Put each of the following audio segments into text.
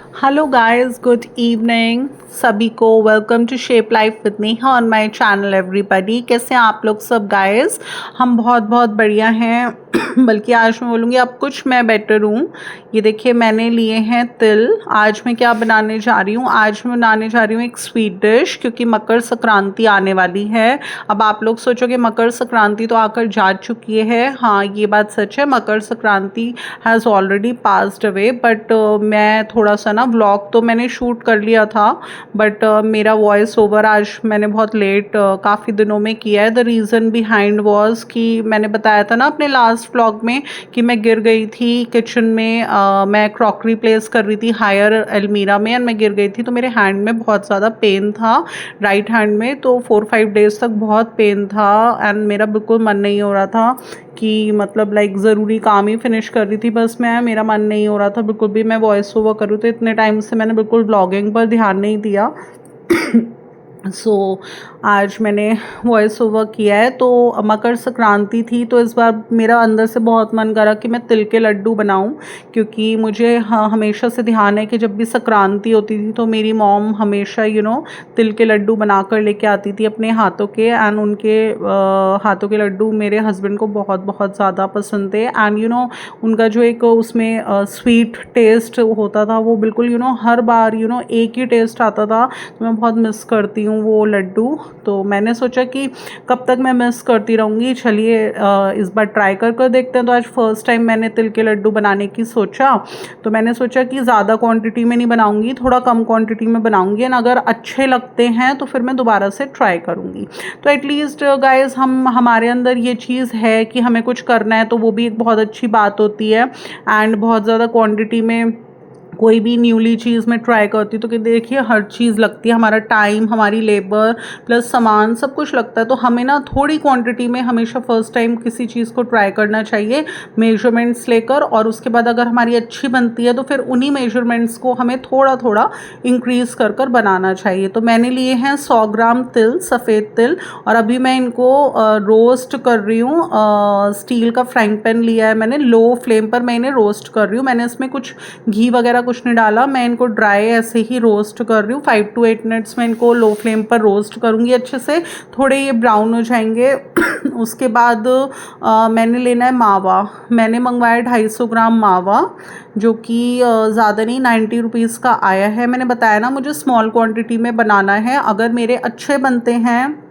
Hello guys, good evening सभी को। Welcome to shape life with Neha on my channel everybody. कैसे हैं आप लोग सब गाइस? हम बहुत बहुत बढ़िया हैं। बल्कि आज मैं बोलूँगी अब कुछ मैं बेटर हूँ। ये देखिए मैंने लिए हैं तिल। आज मैं क्या बनाने जा रही हूँ? आज मैं बनाने जा रही हूँ एक स्वीट डिश, क्योंकि मकर संक्रांति आने वाली है। अब आप लोग सोचोगे मकर संक्रांति तो आकर जा चुकी है। हाँ, ये बात सच है, Makar Sankranti has already passed away. But मैं थोड़ा सा ना व्लॉग तो मैंने शूट कर लिया था, बट मेरा वॉइस ओवर आज मैंने बहुत लेट काफ़ी दिनों में किया है। द रीज़न बिहाइंड वॉज कि मैंने बताया था ना अपने लास्ट व्लॉग में कि मैं गिर गई थी किचन में। मैं क्रॉकरी प्लेस कर रही थी हायर अलमीरा में, एंड मैं गिर गई थी, तो मेरे हैंड में बहुत ज़्यादा पेन था, राइट हैंड में। तो 4-5 डेज़ तक बहुत पेन था, एंड मेरा बिल्कुल मन नहीं हो रहा था कि मतलब लाइक ज़रूरी काम ही फिनिश कर रही थी बस मैं। मेरा मन नहीं हो रहा था बिल्कुल भी मैं वॉइस ओवर करूँ, तो इतने टाइम से मैंने बिल्कुल ब्लॉगिंग पर ध्यान नहीं दिया। आज मैंने वॉइस ओवर किया है। तो मकर संक्रांति थी, तो इस बार मेरा अंदर से बहुत मन करा कि मैं तिल के लड्डू बनाऊं, क्योंकि मुझे हमेशा से ध्यान है कि जब भी संक्रांति होती थी तो मेरी मॉम हमेशा तिल के लड्डू बना कर लेके आती थी अपने हाथों के। एंड उनके हाथों के लड्डू मेरे हस्बैंड को बहुत बहुत ज़्यादा पसंद थे। एंड उनका जो एक उसमें स्वीट टेस्ट होता था वो बिल्कुल हर बार एक ही टेस्ट आता था। तो मैं बहुत मिस करती हूँ वो लड्डू। तो मैंने सोचा कि कब तक मैं मिस करती रहूँगी, चलिए इस बार ट्राई कर देखते हैं। तो आज फर्स्ट टाइम मैंने तिल के लड्डू बनाने की सोचा। तो मैंने सोचा कि ज़्यादा क्वांटिटी में नहीं बनाऊँगी, थोड़ा कम क्वांटिटी में बनाऊँगी, एंड अगर अच्छे लगते हैं तो फिर मैं दोबारा से ट्राई करूँगी। तो एटलीस्ट गाइस हमारे अंदर ये चीज़ है कि हमें कुछ करना है तो वो भी एक बहुत अच्छी बात होती है। एंड बहुत ज़्यादा क्वांटिटी में कोई भी न्यूली चीज़ में ट्राई करती हूँ तो कि देखिए हर चीज़ लगती है, हमारा टाइम, हमारी लेबर प्लस सामान सब कुछ लगता है। तो हमें ना थोड़ी क्वांटिटी में हमेशा फर्स्ट टाइम किसी चीज़ को ट्राई करना चाहिए, मेजरमेंट्स लेकर। और उसके बाद अगर हमारी अच्छी बनती है तो फिर उन्हीं मेजरमेंट्स को हमें थोड़ा थोड़ा इंक्रीज़ कर बनाना चाहिए। तो मैंने लिए हैं 100 ग्राम तिल, सफ़ेद तिल, और अभी मैं इनको रोस्ट कर रही हूँ। स्टील का फ्राइंग पैन लिया है मैंने, लो फ्लेम पर मैं इन्हें रोस्ट कर रही हूँ। मैंने इसमें कुछ घी वगैरह कुछ नहीं डाला, मैं इनको ड्राई ऐसे ही रोस्ट कर रही हूँ। 5 to 8 मिनट्स में इनको लो फ्लेम पर रोस्ट करूँगी अच्छे से, थोड़े ये ब्राउन हो जाएंगे। उसके बाद मैंने लेना है मावा। मैंने मंगवाया 250 ग्राम मावा, जो कि ज़्यादा नहीं, 90 रुपीज़ का आया है। मैंने बताया ना मुझे स्मॉल क्वांटिटी में बनाना है। अगर मेरे अच्छे बनते हैं,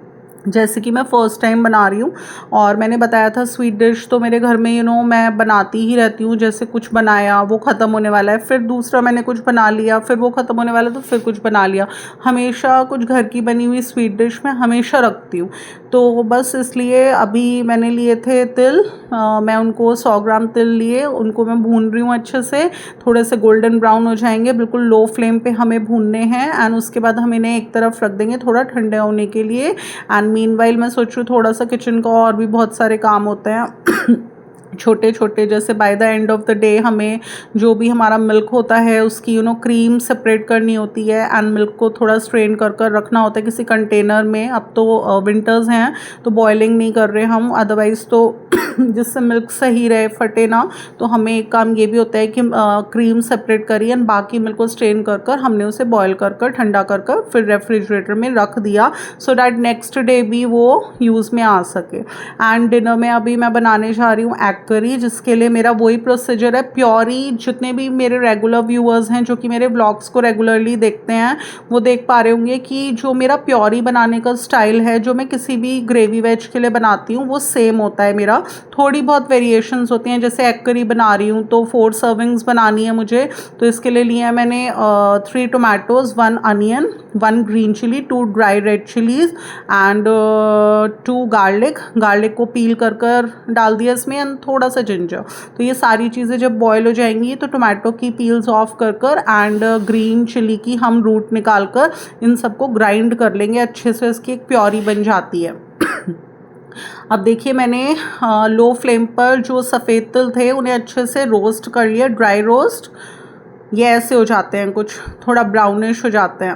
जैसे कि मैं फ़र्स्ट टाइम बना रही हूँ, और मैंने बताया था स्वीट डिश तो मेरे घर में मैं बनाती ही रहती हूँ। जैसे कुछ बनाया वो ख़त्म होने वाला है, फिर दूसरा मैंने कुछ बना लिया, फिर वो ख़त्म होने वाला है तो फिर कुछ बना लिया। हमेशा कुछ घर की बनी हुई स्वीट डिश मैं हमेशा रखती हूँ। तो बस इसलिए अभी मैंने लिए थे तिल। मैं उनको 100 ग्राम तिल लिए, उनको मैं भून रही हूँ अच्छे से, थोड़े से गोल्डन ब्राउन हो जाएंगे, बिल्कुल लो फ्लेम पे हमें भूनने हैं। एंड उसके बाद हम इन्हें एक तरफ रख देंगे थोड़ा ठंडे होने के लिए। एंड मीनवाइल मैं सोच रही हूँ थोड़ा सा किचन का और भी बहुत सारे काम होते हैं छोटे छोटे, जैसे by the end of the day हमें जो भी हमारा मिल्क होता है उसकी क्रीम सेपरेट करनी होती है, एंड मिल्क को थोड़ा स्ट्रेन कर रखना होता है किसी कंटेनर में। अब तो विंटर्स हैं तो बॉयलिंग नहीं कर रहे हम, अदरवाइज़ तो जिससे मिल्क सही रहे, फटे ना। तो हमें एक काम ये भी होता है कि क्रीम सेपरेट करी एंड बाकी मिल्क को स्ट्रेन कर हमने उसे बॉयल कर ठंडा कर फिर रेफ्रिजरेटर में रख दिया, सो डैट नेक्स्ट डे भी वो यूज़ में आ सके। एंड डिनर में अभी मैं बनाने जा रही हूँ एग करी, जिसके लिए मेरा वही प्रोसीजर है। प्योरी, जितने भी मेरे रेगुलर व्यूअर्स हैं जो कि मेरे ब्लॉग्स को रेगुलरली देखते हैं, वो देख पा रहे होंगे कि जो मेरा प्योरी बनाने का स्टाइल है, जो मैं किसी भी ग्रेवी वेज के लिए बनाती हूँ, वो सेम होता है मेरा। थोड़ी बहुत वेरिएशंस होती हैं, जैसे एग करी बना रही हूँ तो 4 सर्विंग्स बनानी है मुझे, तो इसके लिए लिया है मैंने 3 tomatoes, 1 onion, 1 green chilli, 2 dry red chillies, and 2 garlic को पील कर डाल दिया इसमें, एंड थोड़ा सा जिंजर। तो ये सारी चीज़ें जब बॉयल हो जाएंगी तो टोमेटो की पील्स ऑफ कर एंड ग्रीन चिली की हम रूट निकाल कर इन सबको ग्राइंड कर लेंगे अच्छे से, इसकी एक प्योरी बन जाती है। अब देखिए मैंने लो फ्लेम पर जो सफ़ेद तिल थे उन्हें अच्छे से रोस्ट कर लिया, ड्राई रोस्ट। ये ऐसे हो जाते हैं, कुछ थोड़ा ब्राउनिश हो जाते हैं।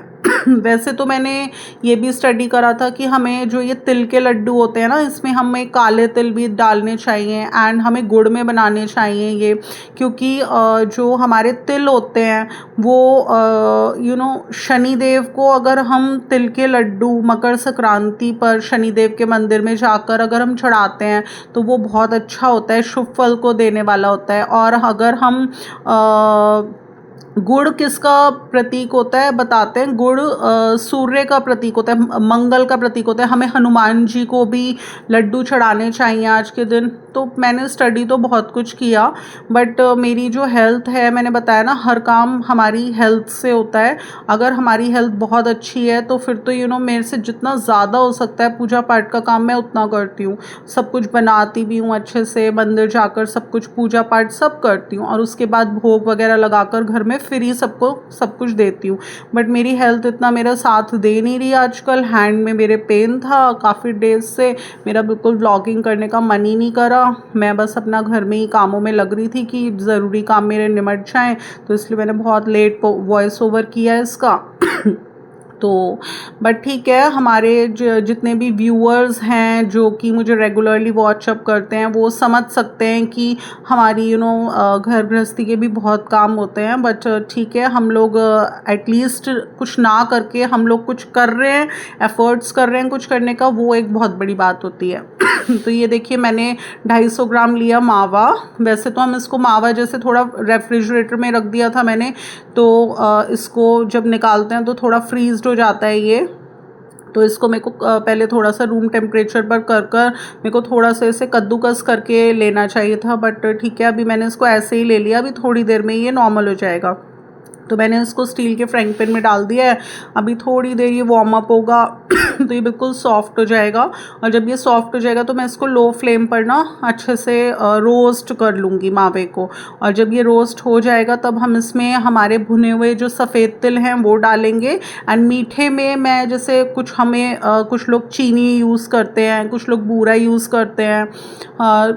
वैसे तो मैंने ये भी स्टडी करा था कि हमें जो ये तिल के लड्डू होते हैं ना, इसमें हमें काले तिल भी डालने चाहिए एंड हमें गुड़ में बनाने चाहिए ये, क्योंकि जो हमारे तिल होते हैं वो शनिदेव को अगर हम तिल के लड्डू मकर संक्रांति पर शनिदेव के मंदिर में जाकर अगर हम चढ़ाते हैं तो वो बहुत अच्छा होता है, शुभ फल को देने वाला होता है। और अगर हम गुड़ किसका प्रतीक होता है बताते हैं, गुड़ सूर्य का प्रतीक होता है, मंगल का प्रतीक होता है। हमें हनुमान जी को भी लड्डू चढ़ाने चाहिए आज के दिन। तो मैंने स्टडी तो बहुत कुछ किया, बट मेरी जो हेल्थ है, मैंने बताया ना हर काम हमारी हेल्थ से होता है। अगर हमारी हेल्थ बहुत अच्छी है तो फिर तो मेरे से जितना ज़्यादा हो सकता है पूजा पाठ का काम मैं उतना करती हूँ, सब कुछ बनाती भी हूँ अच्छे से, मंदिर जाकर सब कुछ पूजा पाठ सब करती हूँ और उसके बाद भोग वगैरह लगाकर घर में फ्री सबको सब कुछ देती हूँ। बट मेरी हेल्थ इतना मेरा साथ दे नहीं रही आजकल। हैंड में मेरे पेन था काफ़ी डेज से, मेरा बिल्कुल व्लॉगिंग करने का मन ही नहीं करा। मैं बस अपना घर में ही कामों में लग रही थी कि ज़रूरी काम मेरे निमट जाएँ, तो इसलिए मैंने बहुत लेट वॉइस ओवर किया है इसका। तो बट ठीक है, हमारे जितने भी व्यूअर्स हैं जो कि मुझे रेगुलरली वॉचअप करते हैं वो समझ सकते हैं कि हमारी घर गृहस्थी के भी बहुत काम होते हैं। बट ठीक है, हम लोग एटलीस्ट कुछ ना करके हम लोग कुछ कर रहे हैं, एफर्ट्स कर रहे हैं कुछ करने का, वो एक बहुत बड़ी बात होती है। तो ये देखिए मैंने 250 ग्राम लिया मावा। वैसे तो हम इसको मावा जैसे थोड़ा रेफ्रिजरेटर में रख दिया था मैंने, तो इसको जब निकालते हैं तो थोड़ा फ्रीज्ड हो जाता है ये। तो इसको मेरे को पहले थोड़ा सा रूम टेम्परेचर पर कर मेरे को थोड़ा सा इसे कद्दूकस करके लेना चाहिए था, बट ठीक है अभी मैंने इसको ऐसे ही ले लिया। अभी थोड़ी देर में ये नॉर्मल हो जाएगा। तो मैंने इसको स्टील के फ्राइंग पैन में डाल दिया है। अभी थोड़ी देर ये वार्म अप होगा तो ये बिल्कुल सॉफ्ट हो जाएगा। और जब ये सॉफ्ट हो जाएगा तो मैं इसको लो फ्लेम पर ना अच्छे से रोस्ट कर लूँगी मावे को। और जब ये रोस्ट हो जाएगा तब हम इसमें हमारे भुने हुए जो सफ़ेद तिल हैं वो डालेंगे। एंड मीठे में मैं जैसे कुछ लोग चीनी यूज़ करते हैं, कुछ लोग बूरा यूज़ करते हैं,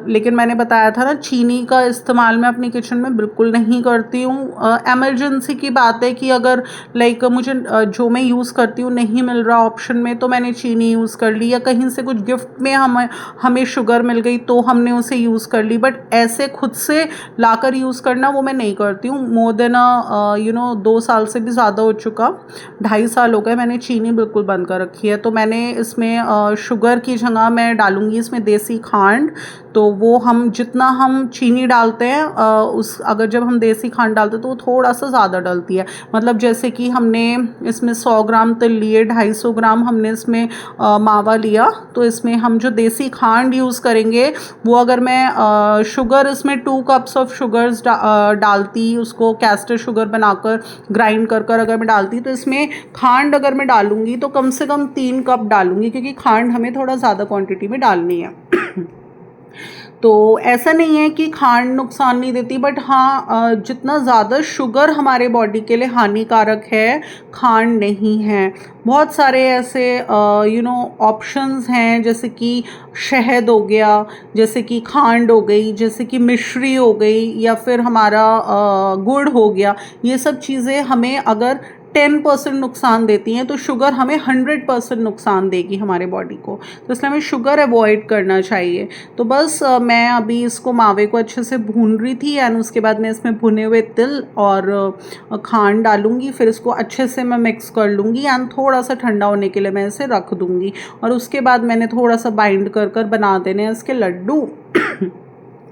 लेकिन मैंने बताया था ना चीनी का इस्तेमाल मैं अपनी किचन में बिल्कुल नहीं करती हूँ। एमरजेंसी की बात है कि अगर लाइक मुझे जो मैं यूज़ करती हूँ नहीं मिल रहा ऑप्शन में तो मैंने चीनी यूज़ कर ली, या कहीं से कुछ गिफ्ट में हमें शुगर मिल गई तो हमने उसे यूज़ कर ली। बट ऐसे खुद से लाकर यूज़ करना वो मैं नहीं करती हूँ। मोर देन 2 साल से भी ज़्यादा हो चुका, 2.5 साल हो गए मैंने चीनी बिल्कुल बंद कर रखी है। तो मैंने इसमें शुगर की जगह मैं डालूँगी इसमें देसी खांड। तो वो हम जितना हम चीनी डालते हैं अगर जब हम देसी खांड डालते हैं तो वो थोड़ा सा ज़्यादा डलती है। मतलब जैसे कि हमने इसमें 100 ग्राम तिल लिए, 250 ग्राम हमने इसमें मावा लिया, तो इसमें हम जो देसी खांड यूज़ करेंगे वो अगर मैं शुगर इसमें 2 कप्स ऑफ शुगर्स डालती, उसको कैस्टर शुगर बनाकर ग्राइंड कर अगर मैं डालती, तो इसमें खांड अगर मैं डालूँगी तो कम से कम 3 कप डालूँगी, क्योंकि खांड हमें थोड़ा ज़्यादा क्वांटिटी में डालनी है। तो ऐसा नहीं है कि खांड नुकसान नहीं देती, बट हाँ जितना ज़्यादा शुगर हमारे बॉडी के लिए हानिकारक है खांड नहीं है। बहुत सारे ऐसे ऑप्शंस हैं, जैसे कि शहद हो गया, जैसे कि खांड हो गई, जैसे कि मिश्री हो गई, या फिर हमारा गुड़ हो गया। ये सब चीज़ें हमें अगर 10% नुकसान देती हैं तो शुगर हमें 100% नुकसान देगी हमारे बॉडी को। तो इसलिए हमें शुगर अवॉइड करना चाहिए। तो बस मैं अभी इसको मावे को अच्छे से भून रही थी, एंड उसके बाद मैं इसमें भुने हुए तिल और खांड डालूँगी, फिर इसको अच्छे से मैं मिक्स कर लूँगी एंड थोड़ा सा ठंडा होने के लिए मैं इसे रख दूँगी। और उसके बाद मैंने थोड़ा सा बाइंड कर बना देने हैं इसके लड्डू।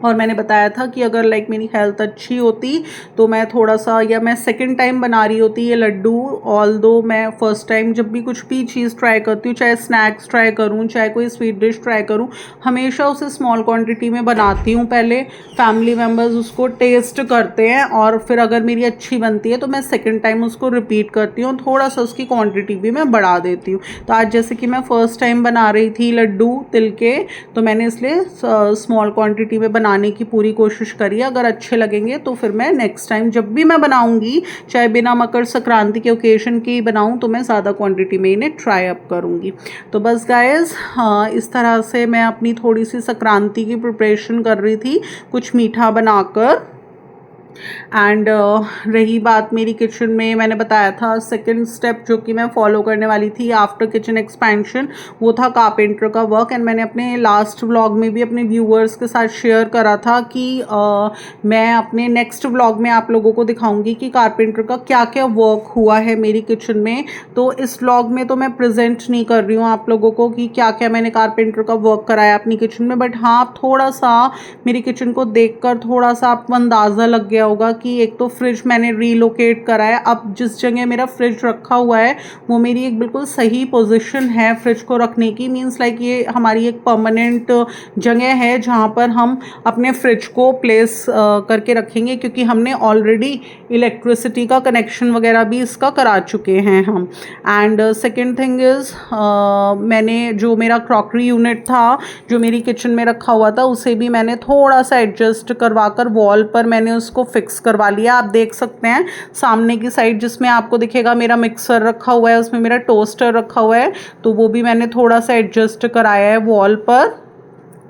और मैंने बताया था कि अगर लाइक मेरी हेल्थ अच्छी होती तो मैं थोड़ा सा, या मैं सेकंड टाइम बना रही होती ये लड्डू, ऑल्दो मैं फर्स्ट टाइम जब भी कुछ भी चीज़ ट्राई करती हूँ, चाहे स्नैक्स ट्राई करूँ चाहे कोई स्वीट डिश ट्राई करूँ, हमेशा उसे स्मॉल क्वांटिटी में बनाती हूँ पहले। फैमिली मेम्बर्स उसको टेस्ट करते हैं और फिर अगर मेरी अच्छी बनती है तो मैं सेकेंड टाइम उसको रिपीट करती हूँ, थोड़ा सा उसकी क्वान्टिटी भी मैं बढ़ा देती हूँ। तो आज जैसे कि मैं फ़र्स्ट टाइम बना रही थी लड्डू तिल के, तो मैंने इसलिए स्मॉल क्वांटिटी में बनाने की पूरी कोशिश करी। अगर अच्छे लगेंगे तो फिर मैं नेक्स्ट टाइम जब भी मैं बनाऊंगी, चाहे बिना मकर संक्रांति के ओकेजन की बनाऊं, तो मैं ज़्यादा क्वांटिटी में इन्हें ट्राई अप करूंगी। तो बस गाइस, इस तरह से मैं अपनी थोड़ी सी संक्रांति की प्रिपरेशन कर रही थी, कुछ मीठा बनाकर। एंड रही बात मेरी किचन में, मैंने बताया था सेकंड स्टेप जो कि मैं फॉलो करने वाली थी आफ्टर किचन एक्सपेंशन, वो था कारपेंटर का वर्क। एंड मैंने अपने लास्ट व्लॉग में भी अपने व्यूअर्स के साथ शेयर करा था कि मैं अपने नेक्स्ट व्लॉग में आप लोगों को दिखाऊंगी कि कारपेंटर का क्या क्या वर्क हुआ है मेरी किचन में। तो इस व्लॉग में तो मैं प्रेजेंट नहीं कर रही हूँ आप लोगों को कि क्या क्या मैंने कारपेंटर का वर्क कराया अपनी किचन में, बट हाँ थोड़ा सा मेरी किचन को देखकर थोड़ा सा आपको अंदाज़ा लग गया होगा कि एक तो फ्रिज मैंने रीलोकेट करा है। अब जिस जगह मेरा फ्रिज रखा हुआ है वो मेरी एक बिल्कुल सही पोजीशन है फ्रिज को रखने की, मींस लाइक ये हमारी एक परमानेंट जगह है जहाँ पर हम अपने फ्रिज को प्लेस करके रखेंगे, क्योंकि हमने ऑलरेडी इलेक्ट्रिसिटी का कनेक्शन वगैरह भी इसका करा चुके हैं हम। एंड सेकेंड थिंग इज़ मैंने जो मेरा क्रॉकरी यूनिट था जो मेरी किचन में रखा हुआ था उसे भी मैंने थोड़ा सा एडजस्ट करवा कर वॉल पर मैंने उसको फिक्स करवा लिया। आप देख सकते हैं सामने की साइड जिसमें आपको दिखेगा मेरा मिक्सर रखा हुआ है, उसमें मेरा टोस्टर रखा हुआ है, तो वो भी मैंने थोड़ा सा एडजस्ट कराया है वॉल पर।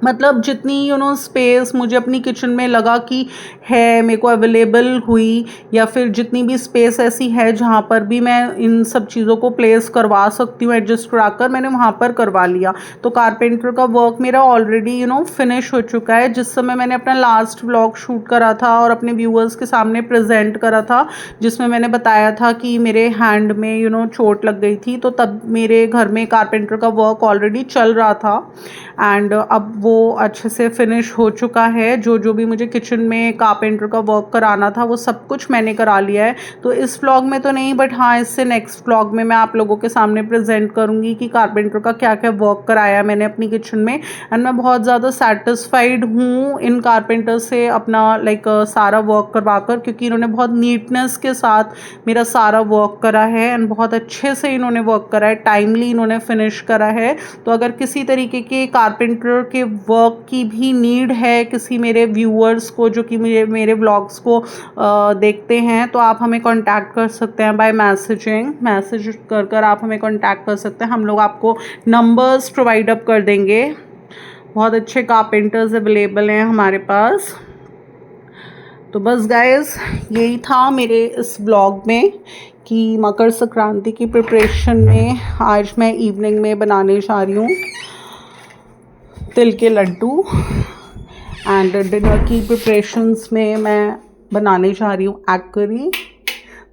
मतलब जितनी स्पेस मुझे अपनी किचन में लगा कि है मेरे को अवेलेबल हुई, या फिर जितनी भी स्पेस ऐसी है जहाँ पर भी मैं इन सब चीज़ों को प्लेस करवा सकती हूँ एडजस्ट कराकर, मैंने वहाँ पर करवा लिया। तो कारपेंटर का वर्क मेरा ऑलरेडी फिनिश हो चुका है। जिस समय मैंने अपना लास्ट व्लॉग शूट करा था और अपने व्यूअर्स के सामने प्रेजेंट करा था जिसमें मैंने बताया था कि मेरे हैंड में चोट लग गई थी, तो तब मेरे घर में कारपेंटर का वर्क ऑलरेडी चल रहा था। एंड अब वो अच्छे से फिनिश हो चुका है। जो जो भी मुझे किचन में कारपेंटर का वर्क कराना था वो सब कुछ मैंने करा लिया है। तो इस व्लॉग में तो नहीं, बट हाँ इससे नेक्स्ट व्लॉग में मैं आप लोगों के सामने प्रेजेंट करूँगी कि कारपेंटर का क्या क्या वर्क कराया मैंने अपनी किचन में। एंड मैं बहुत ज़्यादा सेटिस्फाइड हूँ इन कारपेंटर से अपना सारा वर्क करवा कर, क्योंकि इन्होंने बहुत नीटनेस के साथ मेरा सारा वर्क करा है एंड बहुत अच्छे से इन्होंने वर्क करा है, टाइमली इन्होंने फिनिश करा है। तो अगर किसी तरीके के कारपेंटर के वर्क की भी नीड है किसी मेरे व्यूअर्स को जो कि मेरे व्लॉग्स को देखते हैं, तो आप हमें कांटेक्ट कर सकते हैं बाय मैसेज कर आप हमें कांटेक्ट कर सकते हैं। हम लोग आपको नंबर्स प्रोवाइड अप कर देंगे। बहुत अच्छे कारपेंटर्स अवेलेबल हैं हमारे पास। तो बस गाइस यही था मेरे इस ब्लॉग में कि मकर संक्रांति की प्रिपरेशन में आज मैं इवनिंग में बनाने जा रही हूँ तिल के लड्डू। एंड डिनर की प्रिपरेशंस में मैं बनाने जा रही हूँ एग करी।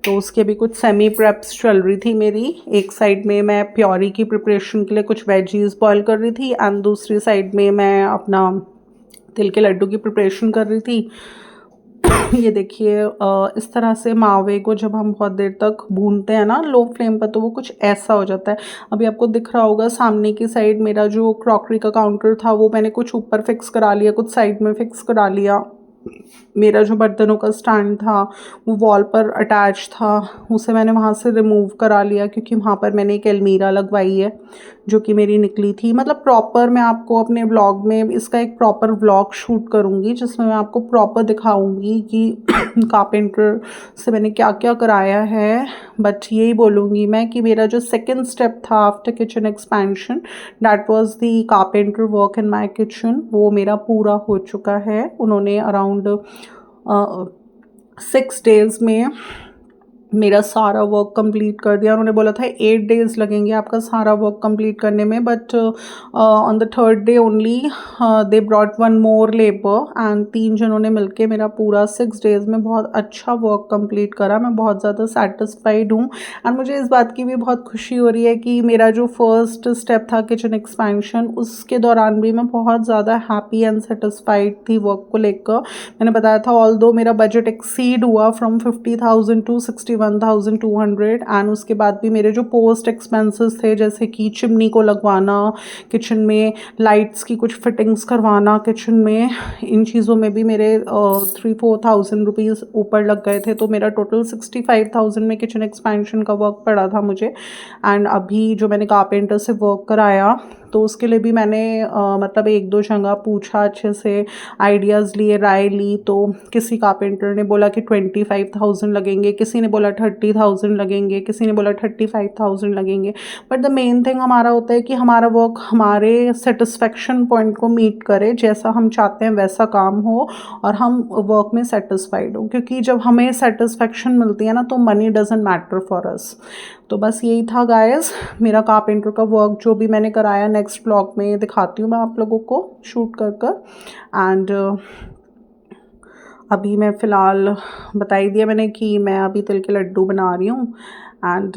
तो उसके भी कुछ सेमी प्रेप्स चल रही थी मेरी। एक साइड में मैं प्योरी की प्रिपरेशन के लिए कुछ वेजीज बॉईल कर रही थी एंड दूसरी साइड में मैं अपना तिल के लड्डू की प्रिपरेशन कर रही थी। ये देखिए इस तरह से मावे को जब हम बहुत देर तक भूनते हैं ना लो फ्लेम पर, तो वो कुछ ऐसा हो जाता है। अभी आपको दिख रहा होगा सामने की साइड मेरा जो क्रॉकरी का काउंटर था वो मैंने कुछ ऊपर फिक्स करा लिया, कुछ साइड में फिक्स करा लिया। मेरा जो बर्तनों का स्टैंड था वो वॉल पर अटैच था, उसे मैंने वहाँ से रिमूव करा लिया क्योंकि वहाँ पर मैंने एक अलमीरा लगवाई है जो कि मेरी निकली थी। मतलब प्रॉपर मैं आपको अपने व्लॉग में इसका एक प्रॉपर व्लॉग शूट करूँगी जिसमें मैं आपको प्रॉपर दिखाऊँगी कि कारपेंटर से मैंने क्या क्या कराया है। बट यही बोलूँगी मैं कि मेरा जो सेकेंड स्टेप था after kitchen expansion, that was the carpenter work in my kitchen, वो मेरा पूरा हो चुका है। उन्होंने अराउंड 6 डेज़ में मेरा सारा वर्क कंप्लीट कर दिया। उन्होंने बोला था 8 डेज़ लगेंगे आपका सारा वर्क कंप्लीट करने में, but on the third day only they brought one more labour and 3 जनों ने मिलके मेरा पूरा 6 डेज़ में बहुत अच्छा वर्क कंप्लीट करा। मैं बहुत ज़्यादा सेटिस्फाइड हूँ एंड मुझे इस बात की भी बहुत खुशी हो रही है कि मेरा जो फर्स्ट स्टेप था किचन एक्सपेंशन, उसके दौरान भी मैं बहुत ज़्यादा हैप्पी एंड सेटिस्फाइड थी वर्क को लेकर। मैंने बताया था ऑल्दो मेरा बजट एक्सीड हुआ फ्रॉम 50,000 टू 61,200 एंड उसके बाद भी मेरे जो पोस्ट एक्सपेंसेस थे जैसे कि चिमनी को लगवाना, किचन में लाइट्स की कुछ फिटिंग्स करवाना किचन में, इन चीज़ों में भी मेरे 3-4,000 रुपीज़ ऊपर लग गए थे। तो मेरा टोटल 65,000 में किचन एक्सपेंशन का वर्क पड़ा था मुझे। एंड अभी जो मैंने कारपेंटर से वर्क कराया तो उसके लिए भी मैंने मतलब एक दो जगह पूछा, अच्छे से आइडियाज़ लिए, राय ली। तो किसी कारपेंटर ने बोला कि 25,000 लगेंगे, किसी ने बोला 30,000 लगेंगे, किसी ने बोला 35,000 लगेंगे। बट द मेन थिंग हमारा होता है कि हमारा वर्क हमारे सेटिस्फेक्शन पॉइंट को मीट करे, जैसा हम चाहते हैं वैसा काम हो और हम वर्क में सेटिस्फाइड हो, क्योंकि जब हमें सेटिस्फेक्शन मिलती है ना तो money doesn't matter for us. तो बस यही था गाइस मेरा कारपेंटर का वर्क जो भी मैंने कराया। नेक्स्ट ब्लॉग में दिखाती हूँ मैं आप लोगों को शूट कर कर। एंड अभी मैं फ़िलहाल बता ही दिया मैंने कि मैं अभी तिल के लड्डू बना रही हूँ। एंड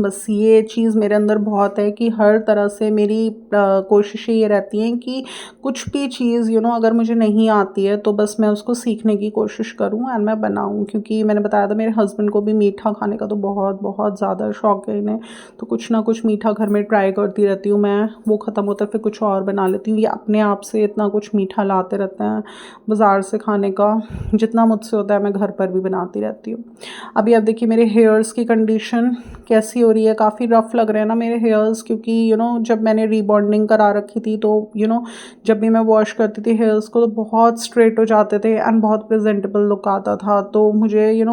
बस ये चीज़ मेरे अंदर बहुत है कि हर तरह से मेरी कोशिशें ये रहती हैं कि कुछ भी चीज़ अगर मुझे नहीं आती है तो बस मैं उसको सीखने की कोशिश करूँ एंड मैं बनाऊँ। क्योंकि मैंने बताया था मेरे हस्बैंड को भी मीठा खाने का तो बहुत बहुत ज़्यादा शौक है इन्हें, तो कुछ ना कुछ मीठा घर में ट्राई करती रहती हूँ मैं। वो ख़त्म होता है फिर कुछ और बना लेती हूँ। ये अपने आप से इतना कुछ मीठा लाते रहते हैं बाज़ार से खाने का, जितना मुझसे होता है मैं घर पर भी बनाती रहती हूँ। अभी अब देखिए मेरे हेयर्स की कंडीशन कैसी हो रही है, काफ़ी रफ़ लग रहे हैं ना मेरे हेयर्स, क्योंकि जब मैंने रीबॉन्डिंग करा रखी थी तो जब भी मैं वॉश करती थी हेयर्स को तो बहुत स्ट्रेट हो जाते थे एंड बहुत प्रेजेंटेबल लुक आता था। तो मुझे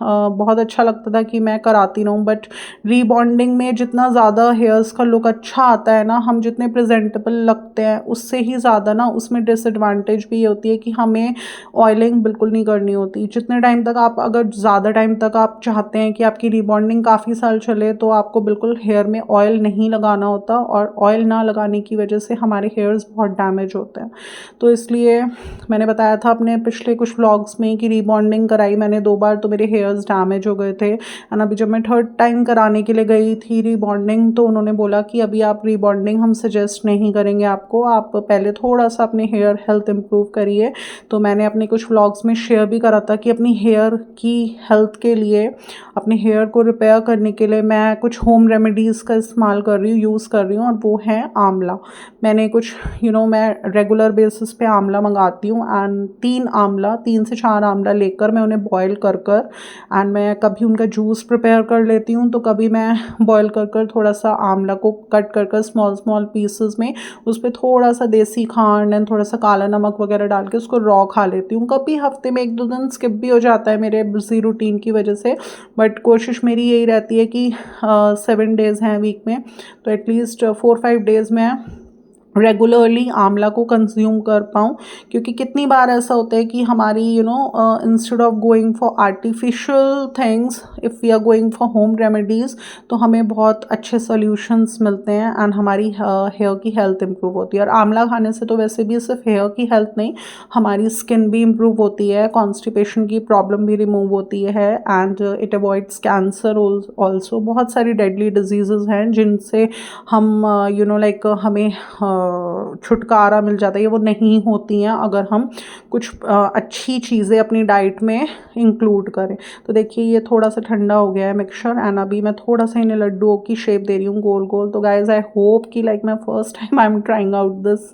बहुत अच्छा लगता था कि मैं कराती रहूँ। बट रीबॉन्डिंग में जितना ज़्यादा हेयर्स का लुक अच्छा आता है ना, हम जितने प्रेजेंटेबल लगते हैं उससे ही ज़्यादा ना उसमें डिसएडवांटेज भी ये होती है कि हमें ऑयलिंग बिल्कुल नहीं करनी होती। जितने टाइम तक आप, अगर ज़्यादा टाइम तक आप चाहते हैं कि आपकी रीबॉन्डिंग काफ़ी साल चले तो आपको बिल्कुल हेयर में ऑयल नहीं लगाना होता, और ऑयल ना लगाने की वजह से हमारे हेयर्स बहुत डैमेज होते हैं। तो इसलिए मैंने बताया था अपने पिछले कुछ व्लॉग्स में कि रीबॉन्डिंग कराई मैंने 2 बार तो मेरे हेयर्स डैमेज हो गए थे। एंड अभी जब मैं थर्ड टाइम कराने के लिए गई थी रीबॉन्डिंग तो उन्होंने बोला कि अभी आप रीबॉन्डिंग हम सजेस्ट नहीं करेंगे आपको, आप पहले थोड़ा सा अपने हेयर हेल्थ इम्प्रूव करिए। तो मैंने अपने कुछ व्लॉग्स में शेयर भी करा था कि अपनी हेयर की हेल्थ के लिए, अपने हेयर को रिपेयर करने के लिए मैं कुछ होम रेमेडीज़ का इस्तेमाल कर रही हूँ, यूज़ कर रही हूँ, और वो है आंवला। मैंने कुछ मैं रेगुलर बेसिस पे आंवला मंगाती हूँ एंड 3 से 4 आंवला लेकर मैं उन्हें बॉयल कर कर एंड मैं कभी उनका जूस प्रिपेयर कर लेती हूँ, तो कभी मैं बॉयल कर कर थोड़ा सा आंवला को कट कर कर स्मॉल स्मॉल पीसेस में उस पर थोड़ा सा देसी खांड एंड थोड़ा सा काला नमक वगैरह डाल के उसको रॉ खा लेती हूँ। कभी हफ्ते में 1-2 दिन स्किप भी हो जाता है मेरे बिजी रूटीन की वजह से, बट कोशिश मेरी यही रहती है कि 7 डेज़ हैं वीक में तो एटलीस्ट 4-5 डेज़ में रेगुलरली आंवला को कंज्यूम कर पाऊँ। क्योंकि कितनी बार ऐसा होता है कि हमारी instead of going for artificial things, if we are going for home remedies तो हमें बहुत अच्छे सॉल्यूशंस मिलते हैं एंड हमारी हेयर की हेल्थ इम्प्रूव होती है। और आंवला खाने से तो वैसे भी सिर्फ हेयर की हेल्थ नहीं, हमारी स्किन भी इम्प्रूव होती है, कॉन्स्टिपेशन की प्रॉब्लम भी रिमूव होती है and it avoids cancer also. बहुत सारी डेडली डिजीज़ हैं जिनसे हम लाइक हमें छुटकारा मिल जाता है, वो नहीं होती हैं अगर हम कुछ अच्छी चीज़ें अपनी डाइट में इंक्लूड करें। तो देखिए ये थोड़ा सा ठंडा हो गया है मिक्सचर एंड अभी मैं थोड़ा सा इन्हें लड्डुओं की शेप दे रही हूँ गोल गोल। तो गाइज आई होप कि लाइक मैं first time I am trying out this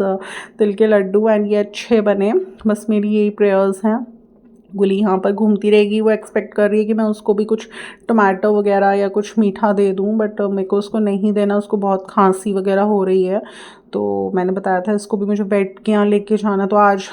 तिल के लड्डू एंड ये अच्छे बने। बस मेरी यही प्रेयर्स हैं। गुली यहाँ पर घूमती रहेगी, वो एक्सपेक्ट कर रही है कि मैं उसको भी कुछ टमाटो वगैरह या कुछ मीठा दे दूँ, बट मेरे को उसको नहीं देना, उसको बहुत खांसी वगैरह हो रही है। तो मैंने बताया था इसको भी मुझे वेट के यहाँ लेके जाना, तो आज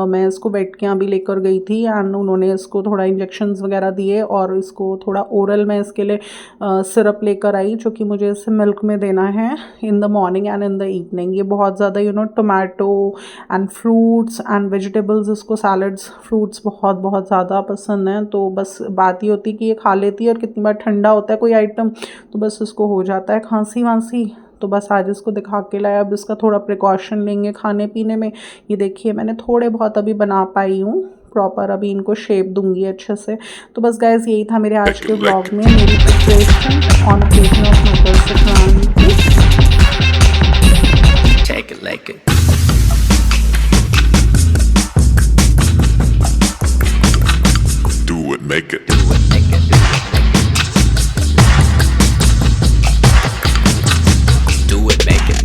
मैं इसको वेट के यहाँ भी लेकर गई थी एंड उन्होंने इसको थोड़ा इंजेक्शंस वगैरह दिए और इसको थोड़ा ओरल में इसके लिए सिरप लेकर आई जो कि मुझे इसे मिल्क में देना है in the morning and in the evening. ये बहुत ज़्यादा tomato and fruits and vegetables, इसको सैलड्स फ्रूट्स बहुत बहुत ज़्यादा पसंद हैं। तो बस बात ये होती है कि ये खा लेती है और कितनी बार ठंडा होता है कोई आइटम तो बस उसको हो जाता है खांसी वांसी। तो बस आज इसको दिखा के लाया, अब इसका थोड़ा प्रिकॉशन लेंगे खाने पीने में। ये देखिए मैंने थोड़े बहुत अभी बना पाई हूँ प्रॉपर, अभी इनको शेप दूंगी अच्छे से। तो बस गाइज यही था मेरे आज के व्लॉग में मेरी preparation on occasion of Makar Sankranti. Take it like it. Do it, make it. Do it, make it. Do it, make it.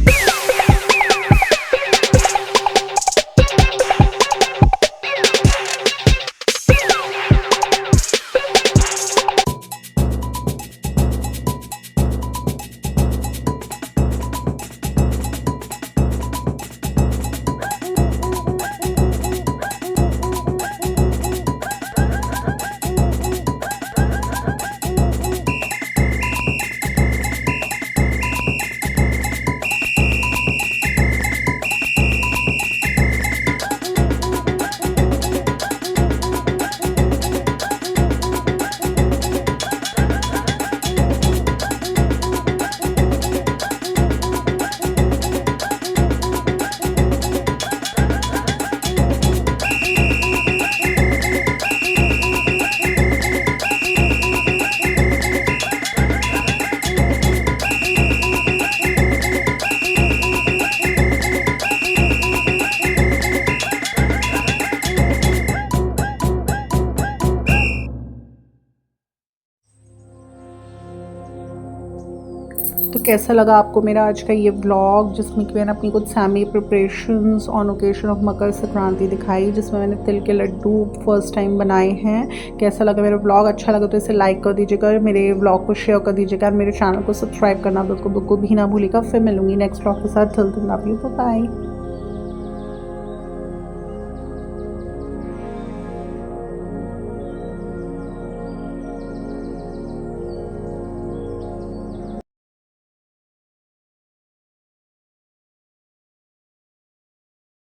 कैसा लगा आपको मेरा आज का ये व्लॉग, जिसमें कि मैंने अपनी कुछ semi preparations on occasion of Makar Sankranti दिखाई, जिसमें मैंने तिल के लड्डू फर्स्ट टाइम बनाए हैं। कैसा लगा मेरा व्लॉग? अच्छा लगा तो इसे लाइक कर दीजिएगा, मेरे व्लॉग को शेयर कर दीजिएगा और मेरे चैनल को सब्सक्राइब करना बिल्कुल भी ना भूलिएगा। फिर मिलूंगी नेक्स्ट व्लॉग के साथ। Till then love you, bye bye.